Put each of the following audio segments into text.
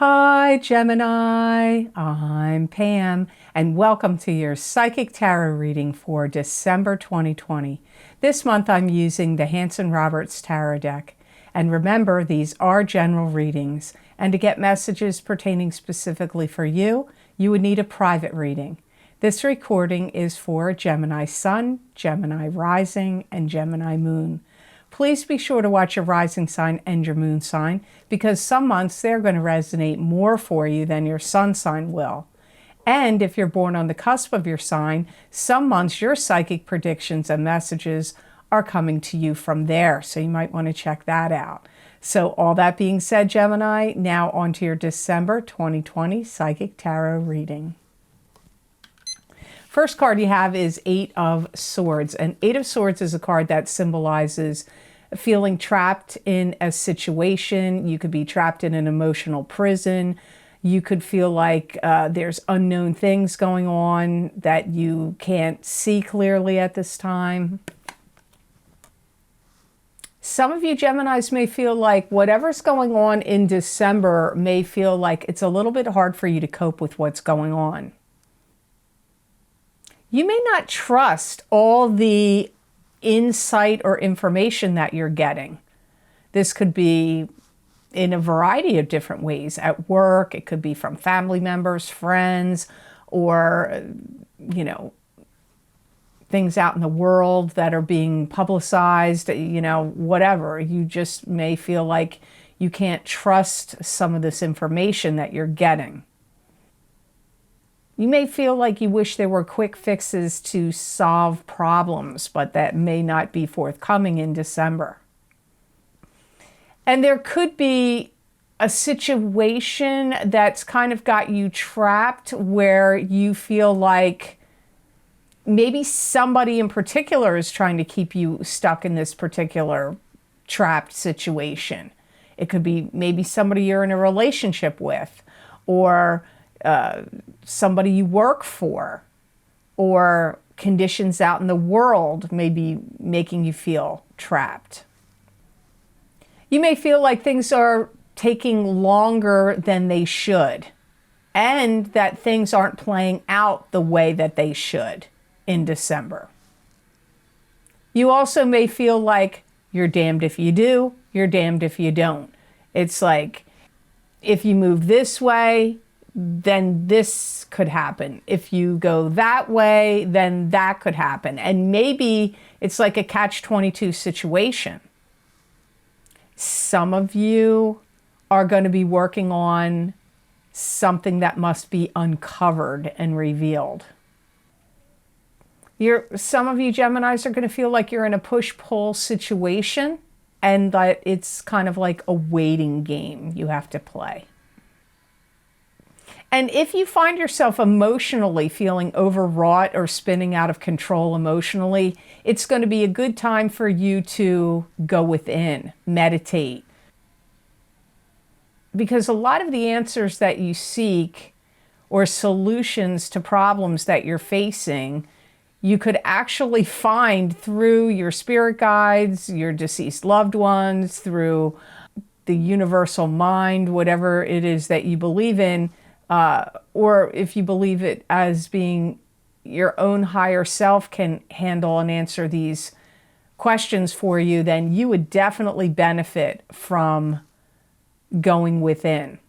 Hi, Gemini. I'm Pam, and welcome to your Psychic Tarot reading for December 2020. This month I'm using the Hanson-Roberts Tarot deck. And remember, these are general readings, and to get messages pertaining specifically for you, you would need a private reading. This recording is for Gemini Sun, Gemini Rising, and Gemini Moon. Please be sure to watch your rising sign and your moon sign, because some months they're going to resonate more for you than your sun sign will. And if you're born on the cusp of your sign, some months your psychic predictions and messages are coming to you from there, so you might want to check that out. So all that being said, Gemini, now on to your December 2020 Psychic Tarot reading. First card you have is Eight of Swords. And Eight of Swords is a card that symbolizes feeling trapped in a situation. You could be trapped in an emotional prison. You could feel like there's unknown things going on that you can't see clearly at this time. Some of you Geminis may feel like whatever's going on in December may feel like it's a little bit hard for you to cope with what's going on. You may not trust all the insight or information that you're getting. This could be in a variety of different ways. At work, it could be from family members, friends, or, things out in the world that are being publicized, whatever. You just may feel like you can't trust some of this information that you're getting. You may feel like you wish there were quick fixes to solve problems, but that may not be forthcoming in December. And there could be a situation that's kind of got you trapped where you feel like maybe somebody in particular is trying to keep you stuck in this particular trapped situation. It could be maybe somebody you're in a relationship with, or somebody you work for, or conditions out in the world may be making you feel trapped. You may feel like things are taking longer than they should, and that things aren't playing out the way that they should in December. You also may feel like you're damned if you do, you're damned if you don't. It's like, if you move this way, then this could happen. If you go that way, then that could happen. And maybe it's like a catch-22 situation. Some of you are going to be working on something that must be uncovered and revealed. Some of you Geminis are going to feel like you're in a push-pull situation, and that it's kind of like a waiting game you have to play. And if you find yourself emotionally feeling overwrought or spinning out of control emotionally, it's going to be a good time for you to go within, meditate. Because a lot of the answers that you seek, or solutions to problems that you're facing, you could actually find through your spirit guides, your deceased loved ones, through the universal mind, whatever it is that you believe in. Or if you believe it as being your own higher self can handle and answer these questions for you, then you would definitely benefit from going within,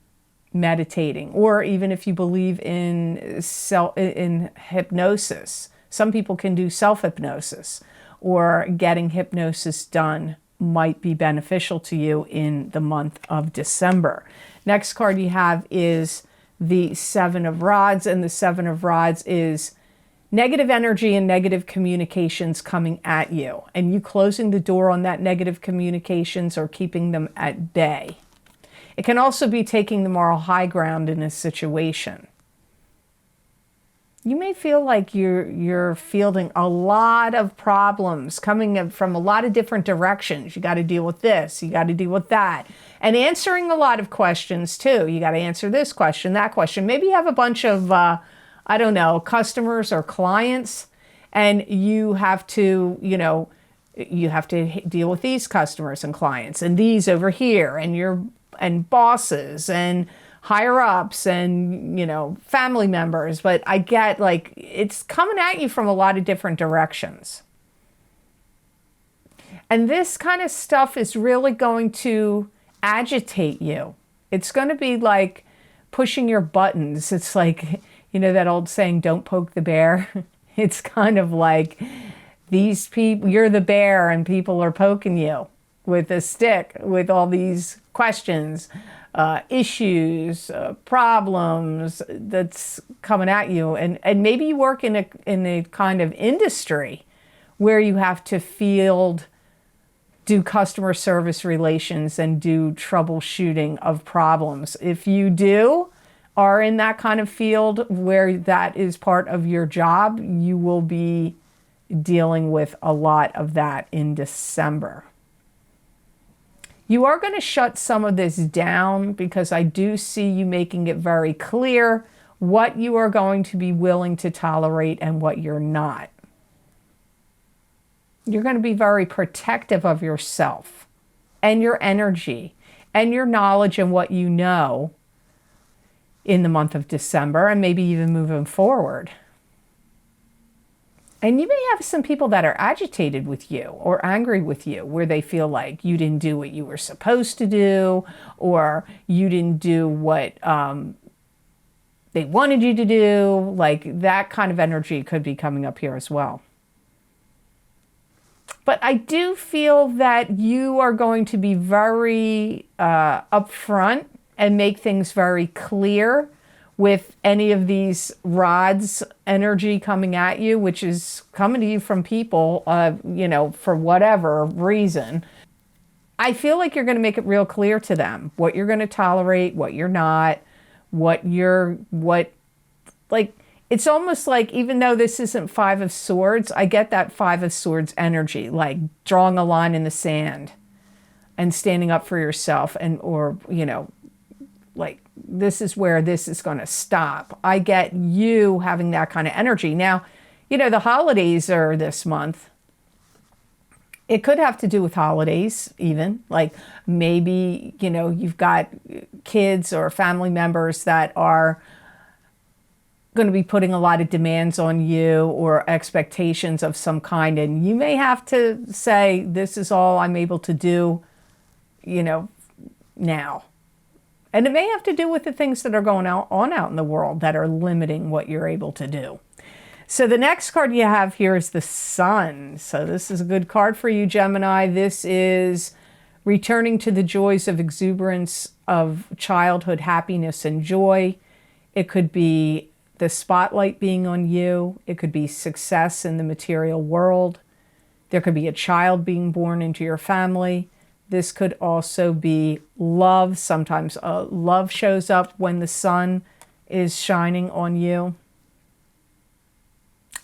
meditating. Or even if you believe in hypnosis. Some people can do self-hypnosis, or getting hypnosis done might be beneficial to you in the month of December. Next card you have is the Seven of Rods, and the Seven of Rods is negative energy and negative communications coming at you, and you closing the door on that negative communications or keeping them at bay. It can also be taking the moral high ground in a situation. You may feel like you're fielding a lot of problems coming from a lot of different directions. You got to deal with this, you got to deal with that, and answering a lot of questions too. You got to answer this question, that question. Maybe you have a bunch of, customers or clients, and you have to, you have to deal with these customers and clients, and these over here, and bosses, and higher ups and, you know, family members. But I get like it's coming at you from a lot of different directions. And this kind of stuff is really going to agitate you. It's going to be like pushing your buttons. It's like, you know, that old saying, don't poke the bear. It's kind of like these people, you're the bear and people are poking you with a stick with all these questions, issues, problems that's coming at you. And maybe you work in a kind of industry where you have to do customer service relations and do troubleshooting of problems. If you are in that kind of field where that is part of your job, you will be dealing with a lot of that in December. You are going to shut some of this down because I do see you making it very clear what you are going to be willing to tolerate and what you're not. You're going to be very protective of yourself and your energy and your knowledge and what you know in the month of December and maybe even moving forward. And you may have some people that are agitated with you or angry with you where they feel like you didn't do what you were supposed to do or you didn't do what they wanted you to do. Like that kind of energy could be coming up here as well. But I do feel that you are going to be very upfront and make things very clear with any of these rods energy coming at you, which is coming to you from people, you know, for whatever reason. I feel like you're going to make it real clear to them what you're going to tolerate, what you're not, like, it's almost like, even though this isn't Five of Swords, I get that Five of Swords energy, like drawing a line in the sand and standing up for yourself or, you know, like this is where this is going to stop. I get you having that kind of energy. Now, you know, the holidays are this month. It could have to do with holidays even, like maybe, you know, you've got kids or family members that are going to be putting a lot of demands on you or expectations of some kind. And you may have to say, this is all I'm able to do, you know, now. And it may have to do with the things that are going on out in the world that are limiting what you're able to do. So the next card you have here is the Sun. So this is a good card for you, Gemini. This is returning to the joys of exuberance of childhood happiness and joy. It could be the spotlight being on you. It could be success in the material world. There could be a child being born into your family. This could also be love. Sometimes love shows up when the sun is shining on you.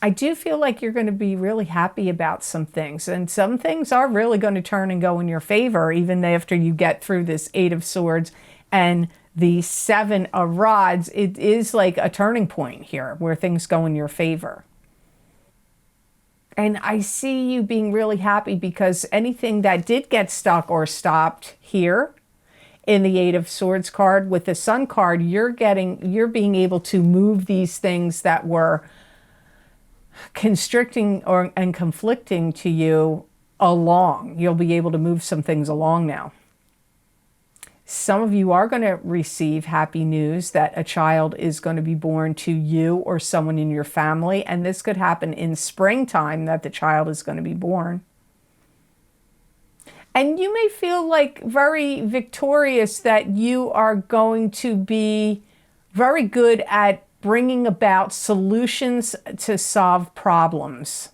I do feel like you're going to be really happy about some things. And some things are really going to turn and go in your favor, even after you get through this Eight of Swords and the Seven of Rods. It is like a turning point here where things go in your favor. And I see you being really happy because anything that did get stuck or stopped here in the Eight of Swords card with the Sun card, you're being able to move these things that were constricting and conflicting to you along. You'll be able to move some things along now. Some of you are going to receive happy news that a child is going to be born to you or someone in your family. And this could happen in springtime, that the child is going to be born. And you may feel like very victorious that you are going to be very good at bringing about solutions to solve problems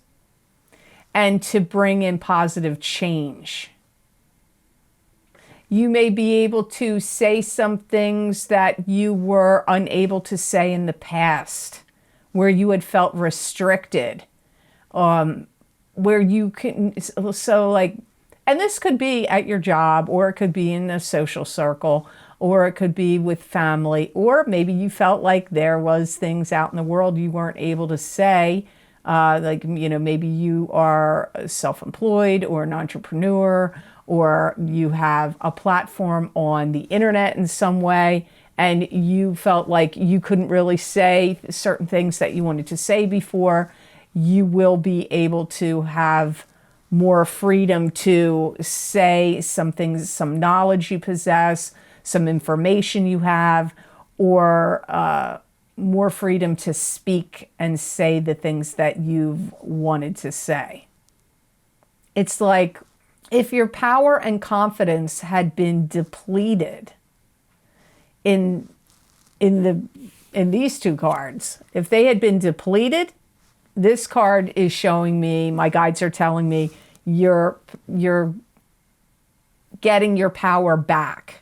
and to bring in positive change. You may be able to say some things that you were unable to say in the past, where you had felt restricted, where you can, so like, and this could be at your job, or it could be in a social circle, or it could be with family, or maybe you felt like there was things out in the world you weren't able to say, like, you know, maybe you are self-employed or an entrepreneur, or you have a platform on the internet in some way, and you felt like you couldn't really say certain things that you wanted to say before, you will be able to have more freedom to say some things, some knowledge you possess, some information you have, or more freedom to speak and say the things that you've wanted to say. It's like if your power and confidence had been depleted in these two cards, if they had been depleted, this card is showing me, my guides are telling me, you're getting your power back.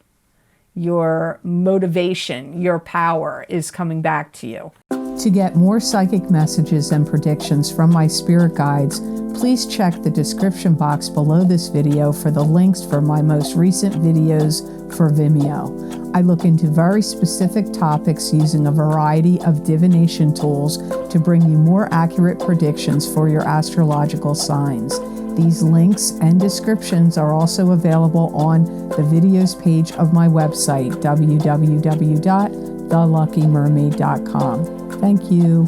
Your motivation, your power is coming back to you. To get more psychic messages and predictions from my spirit guides, please check the description box below this video for the links for my most recent videos for Vimeo. I look into very specific topics using a variety of divination tools to bring you more accurate predictions for your astrological signs. These links and descriptions are also available on the videos page of my website, www.theluckymermaid.com. Thank you.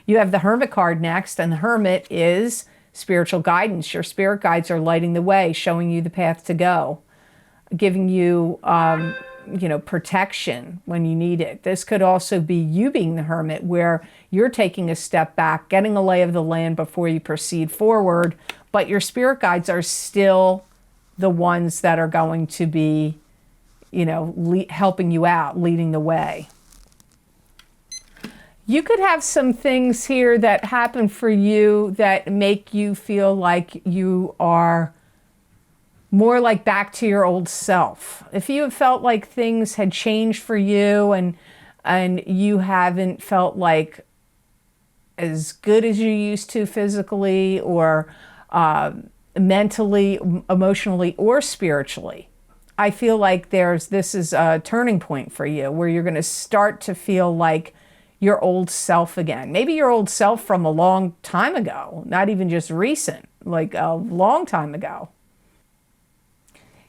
You have the Hermit card next, and the Hermit is spiritual guidance. Your spirit guides are lighting the way, showing you the path to go, giving you, protection when you need it. This could also be you being the Hermit, where you're taking a step back, getting a lay of the land before you proceed forward, but your spirit guides are still the ones that are going to be, helping you out, leading the way. You could have some things here that happen for you that make you feel like you are more like back to your old self. If you have felt like things had changed for you and you haven't felt like as good as you used to physically or mentally, emotionally, or spiritually, I feel like this is a turning point for you where you're going to start to feel like your old self again. Maybe your old self from a long time ago, not even just recent, like a long time ago.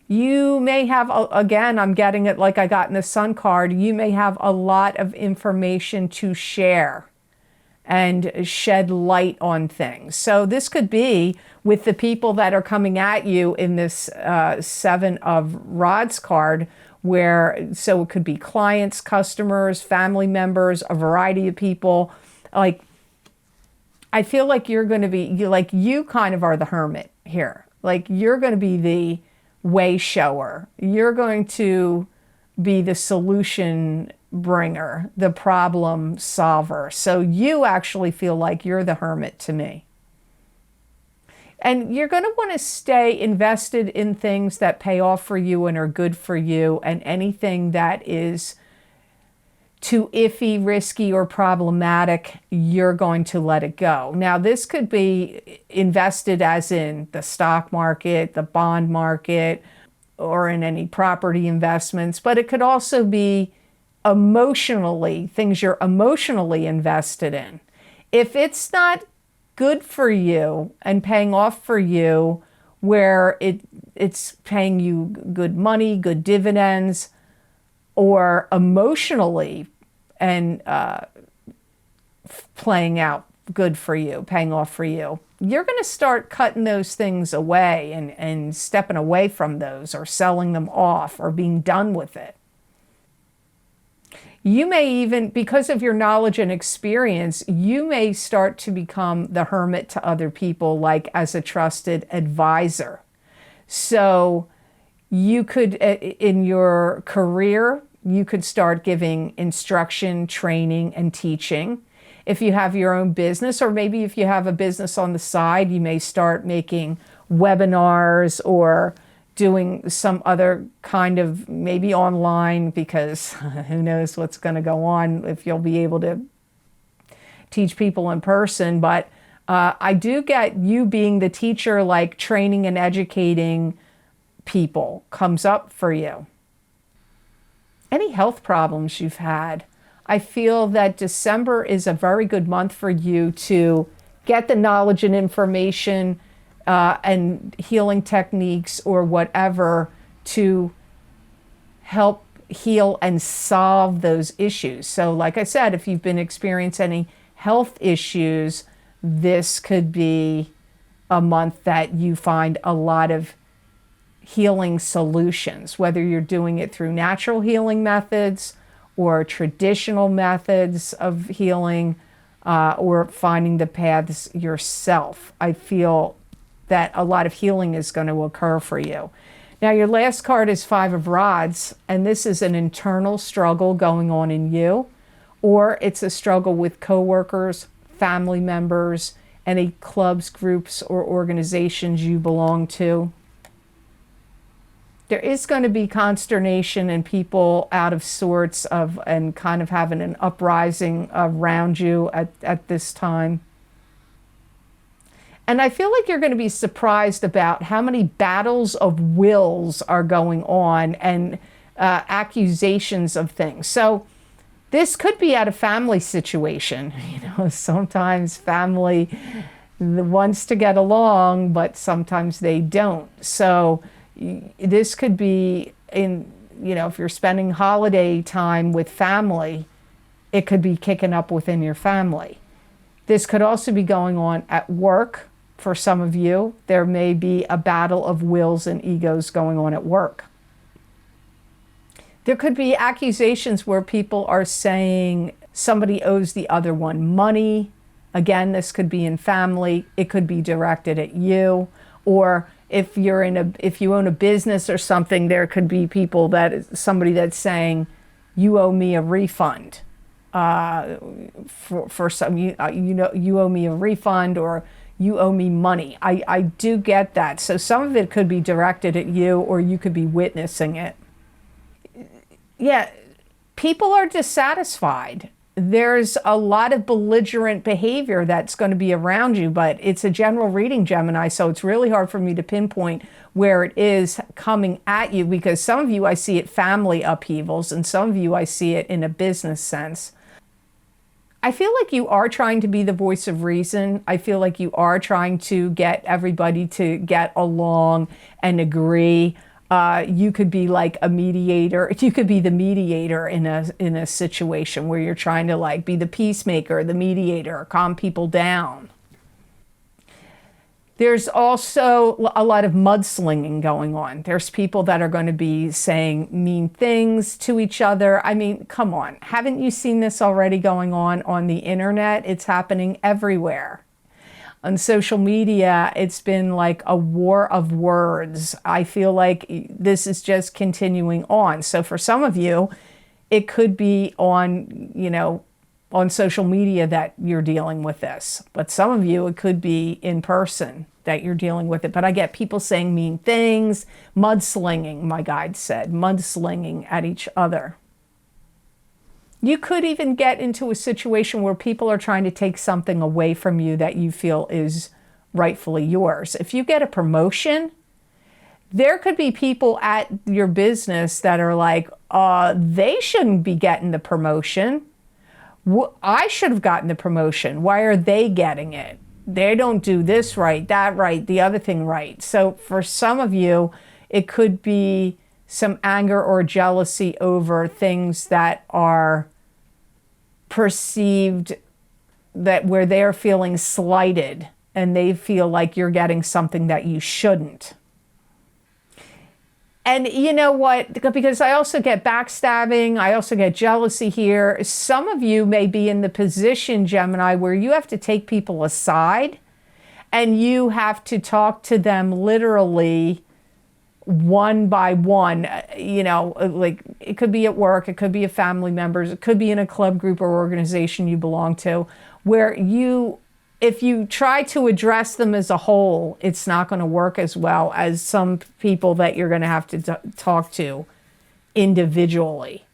You may have, again, I'm getting it like I got in the Sun card, you may have a lot of information to share and shed light on things. So this could be with the people that are coming at you in this Seven of Rods card, so it could be clients, customers, family members, a variety of people. Like, I feel like you're going to be, you kind of are the Hermit here. Like, you're going to be the way shower. You're going to be the solution bringer, the problem solver. So you actually feel like you're the Hermit to me. And you're going to want to stay invested in things that pay off for you and are good for you, and anything that is too iffy, risky, or problematic, you're going to let it go. Now, this could be invested as in the stock market, the bond market, or in any property investments, but it could also be emotionally, things you're emotionally invested in. If it's not good for you and paying off for you, where it's paying you good money, good dividends, or emotionally and playing out good for you, paying off for you, you're going to start cutting those things away and stepping away from those, or selling them off, or being done with it. You may even, because of your knowledge and experience, you may start to become the Hermit to other people, like as a trusted advisor. So you could, in your career, you could start giving instruction, training, and teaching. If you have your own business, or maybe if you have a business on the side, you may start making webinars or doing some other kind of, maybe online, because who knows what's going to go on if you'll be able to teach people in person. But I do get you being the teacher, like training and educating people comes up for you. Any health problems you've had, I feel that December is a very good month for you to get the knowledge and information and healing techniques or whatever to help heal and solve those issues. So like I said, if you've been experiencing any health issues, this could be a month that you find a lot of healing solutions, whether you're doing it through natural healing methods or traditional methods of healing, or finding the paths yourself. I feel that a lot of healing is going to occur for you. Now, your last card is Five of Rods, and this is an internal struggle going on in you, or it's a struggle with coworkers, family members, any clubs, groups, or organizations you belong to. There is going to be consternation and people out of sorts and kind of having an uprising around you at this time. And I feel like you're going to be surprised about how many battles of wills are going on and accusations of things. So this could be at a family situation. You know, sometimes family wants to get along, but sometimes they don't. So this could be in, you know, if you're spending holiday time with family, it could be kicking up within your family. This could also be going on at work. For some of you, there may be a battle of wills and egos going on at work. There could be accusations where people are saying somebody owes the other one money. Again, this could be in family. It could be directed at you. Or if you own a business or something, there could be somebody that's saying, you owe me a refund. For some, you owe me a refund, or you owe me money. I do get that. So some of it could be directed at you, or you could be witnessing it. Yeah, people are dissatisfied. There's a lot of belligerent behavior that's going to be around you, but it's a general reading, Gemini, so it's really hard for me to pinpoint where it is coming at you, because some of you I see it family upheavals, and some of you I see it in a business sense. I feel like you are trying to be the voice of reason. I feel like you are trying to get everybody to get along and agree. You could be like a mediator. You could be the mediator in a situation where you're trying to like be the peacemaker, the mediator, calm people down. There's also a lot of mudslinging going on. There's people that are going to be saying mean things to each other. I mean, come on. Haven't you seen this already going on the internet? It's happening everywhere. On social media, it's been like a war of words. I feel like this is just continuing on. So for some of you, it could be on social media that you're dealing with this. But some of you, it could be in person that you're dealing with it. But I get people saying mean things, mudslinging, my guide said, mudslinging at each other. You could even get into a situation where people are trying to take something away from you that you feel is rightfully yours. If you get a promotion, there could be people at your business that are like, they shouldn't be getting the promotion. I should have gotten the promotion. Why are they getting it? They don't do this right, that right, the other thing right. So for some of you, it could be some anger or jealousy over things that are perceived, that where they're feeling slighted and they feel like you're getting something that you shouldn't. And you know what? Because I also get backstabbing, I also get jealousy here. Some of you may be in the position, Gemini, where you have to take people aside and you have to talk to them literally one by one. Like it could be at work, it could be a family members, it could be in a club, group, or organization you belong to, where if you try to address them as a whole, it's not going to work as well as some people that you're going to have to talk to individually.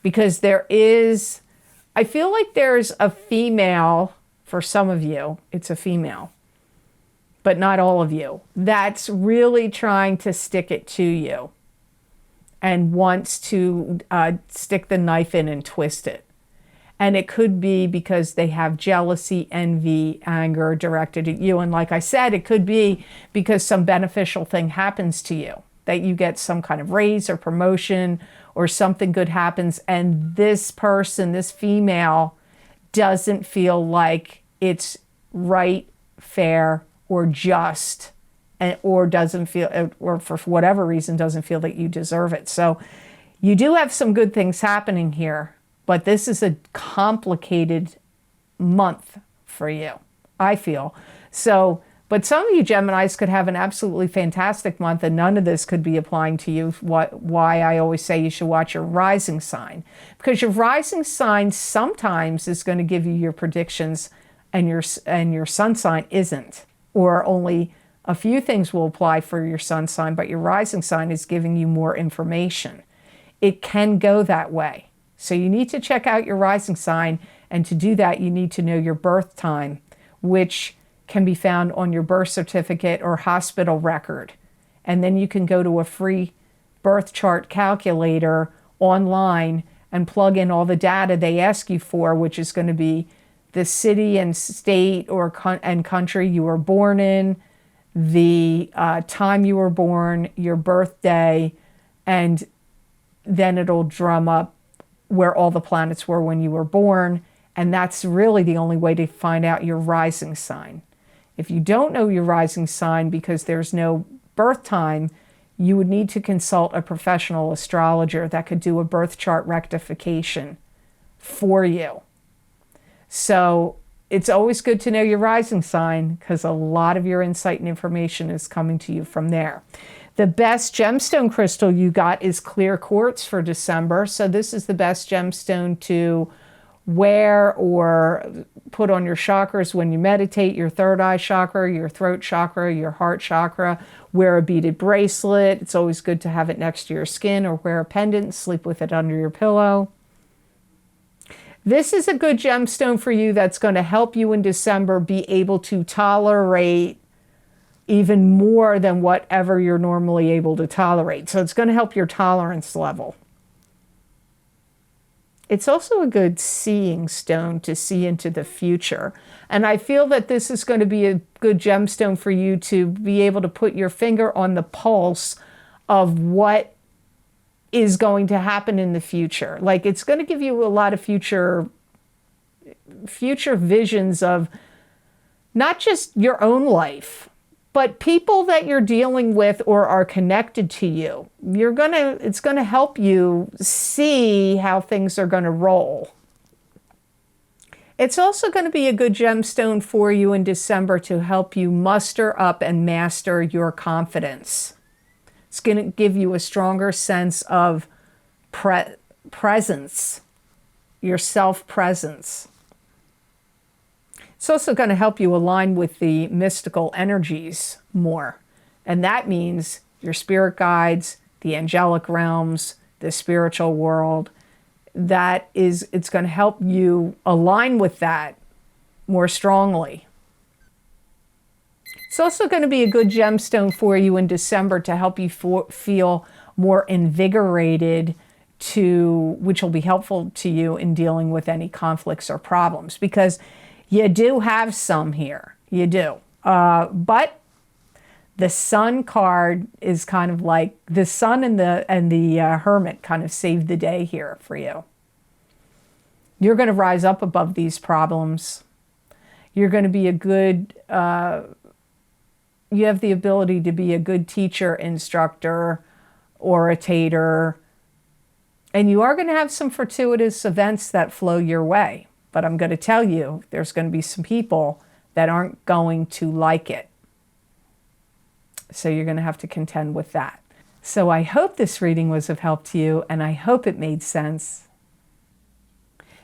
Because I feel like there's a female, for some of you, it's a female, but not all of you, that's really trying to stick it to you and wants to stick the knife in and twist it. And it could be because they have jealousy, envy, anger directed at you. And like I said, it could be because some beneficial thing happens to you. that you get some kind of raise or promotion or something good happens, and this person, this female, doesn't feel like it's right, fair, or just, or doesn't feel, or for whatever reason doesn't feel that you deserve it. So you do have some good things happening here, but this is a complicated month for you, I feel. So, but some of you Geminis could have an absolutely fantastic month, and none of this could be applying to you. Why I always say you should watch your rising sign, because your rising sign sometimes is going to give you your predictions, and your sun sign isn't, or only a few things will apply for your sun sign, but your rising sign is giving you more information. It can go that way. So you need to check out your rising sign, and to do that, you need to know your birth time, which can be found on your birth certificate or hospital record. And then you can go to a free birth chart calculator online and plug in all the data they ask you for, which is going to be the city and state and country you were born in, the time you were born, your birthday, and then it'll drum up where all the planets were when you were born. And that's really the only way to find out your rising sign. If you don't know your rising sign because there's no birth time, you would need to consult a professional astrologer that could do a birth chart rectification for you. So it's always good to know your rising sign, because a lot of your insight and information is coming to you from there. The best gemstone crystal you got is clear quartz for December. So this is the best gemstone to wear or put on your chakras when you meditate, your third eye chakra, your throat chakra, your heart chakra. Wear a beaded bracelet. It's always good to have it next to your skin, or wear a pendant, sleep with it under your pillow. This is a good gemstone for you that's going to help you in December be able to tolerate even more than whatever you're normally able to tolerate. So it's going to help your tolerance level. It's also a good seeing stone to see into the future. And I feel that this is going to be a good gemstone for you to be able to put your finger on the pulse of what is going to happen in the future. Like, it's going to give you a lot of future visions of not just your own life, but people that you're dealing with or are connected to you. It's going to help you see how things are going to roll. It's also going to be a good gemstone for you in December to help you muster up and master your confidence. It's going to give you a stronger sense of presence, your self-presence. It's also going to help you align with the mystical energies more. And that means your spirit guides, the angelic realms, the spiritual world. It's going to help you align with that more strongly. It's also going to be a good gemstone for you in December to help you feel more invigorated, which will be helpful to you in dealing with any conflicts or problems, because you do have some here. You do. But the Sun card is kind of like the Sun and the Hermit kind of saved the day here for you. You're going to rise up above these problems. You're going to be a good, you have the ability to be a good teacher, instructor, orator, and you are going to have some fortuitous events that flow your way. But I'm going to tell you, there's going to be some people that aren't going to like it. So you're going to have to contend with that. So I hope this reading was of help to you, and I hope it made sense.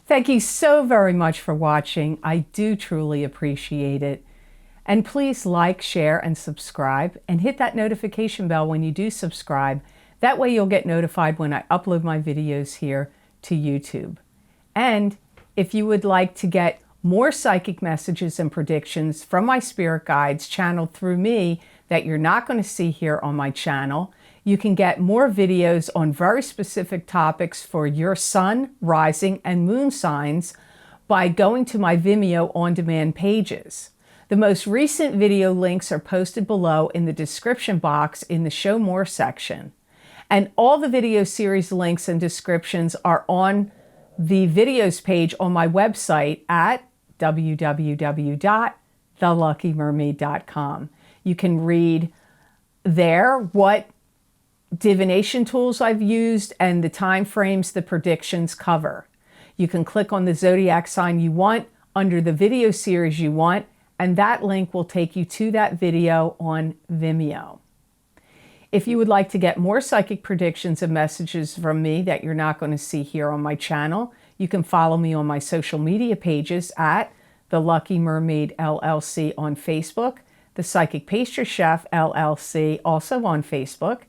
Thank you so very much for watching. I do truly appreciate it. And please like, share, and subscribe, and hit that notification bell when you do subscribe. That way you'll get notified when I upload my videos here to YouTube. And if you would like to get more psychic messages and predictions from my spirit guides channeled through me that you're not going to see here on my channel, you can get more videos on very specific topics for your sun, rising, and moon signs by going to my Vimeo on-demand pages. The most recent video links are posted below in the description box in the Show More section. And all the video series links and descriptions are on the videos page on my website at www.theluckymermaid.com. You can read there what divination tools I've used and the time frames the predictions cover. You can click on the zodiac sign you want under the video series you want, and that link will take you to that video on Vimeo. If you would like to get more psychic predictions and messages from me that you're not going to see here on my channel, you can follow me on my social media pages at The Lucky Mermaid LLC on Facebook, The Psychic Pastry Chef LLC also on Facebook,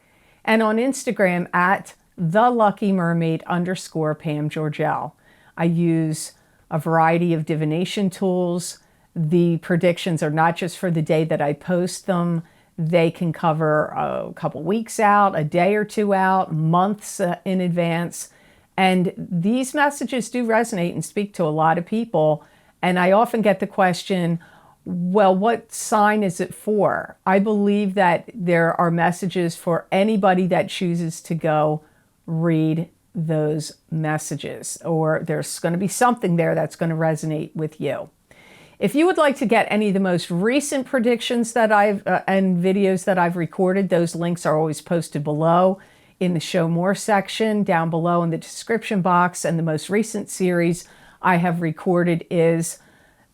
and on Instagram at TheLuckyMermaid_Pam Georgel. I use a variety of divination tools. The predictions are not just for the day that I post them. They can cover a couple weeks out, a day or two out, months in advance. And these messages do resonate and speak to a lot of people. And I often get the question, well, what sign is it for? I believe that there are messages for anybody that chooses to go read those messages, or there's going to be something there that's going to resonate with you. If you would like to get any of the most recent predictions that and videos that I've recorded, those links are always posted below in the Show More section, down below in the description box. And the most recent series I have recorded is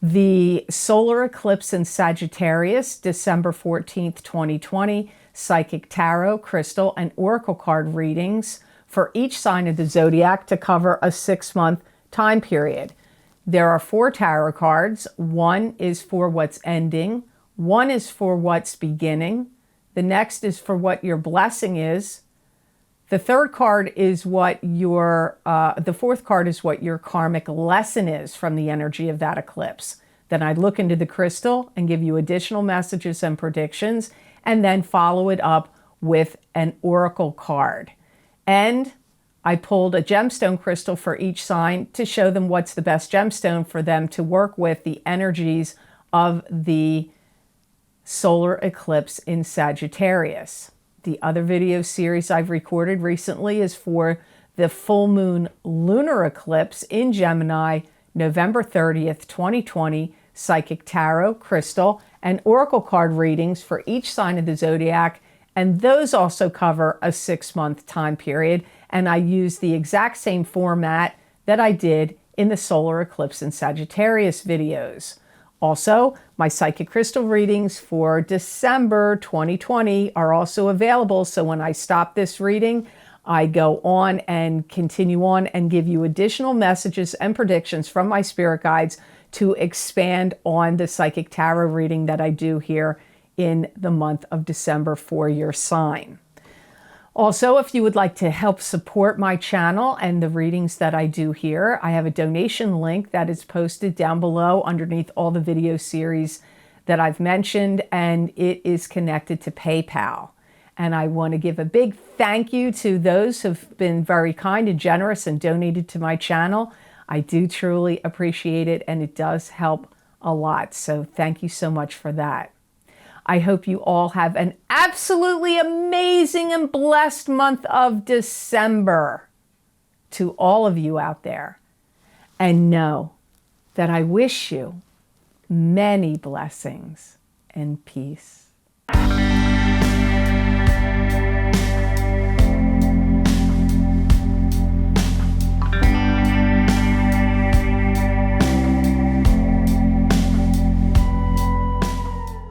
the solar eclipse in Sagittarius, December 14th, 2020, psychic tarot, crystal, and oracle card readings for each sign of the zodiac to cover a 6-month time period. There are 4 tarot cards. One is for what's ending. One is for what's beginning. The next is for what your blessing is. The third card is what the fourth card is what your karmic lesson is from the energy of that eclipse. Then I look into the crystal and give you additional messages and predictions, and then follow it up with an oracle card. And I pulled a gemstone crystal for each sign to show them what's the best gemstone for them to work with the energies of the solar eclipse in Sagittarius. The other video series I've recorded recently is for the full moon lunar eclipse in Gemini, November 30th, 2020, psychic tarot, crystal, and oracle card readings for each sign of the zodiac. And those also cover a 6-month time period. And I use the exact same format that I did in the solar eclipse in Sagittarius videos. Also, my psychic crystal readings for December 2020 are also available. So when I stop this reading, I go on and continue on and give you additional messages and predictions from my spirit guides to expand on the psychic tarot reading that I do here in the month of December for your sign. Also, if you would like to help support my channel and the readings that I do here, I have a donation link that is posted down below underneath all the video series that I've mentioned, and it is connected to PayPal. And I want to give a big thank you to those who've been very kind and generous and donated to my channel. I do truly appreciate it, and it does help a lot. So thank you so much for that. I hope you all have an absolutely amazing and blessed month of December to all of you out there. And know that I wish you many blessings and peace.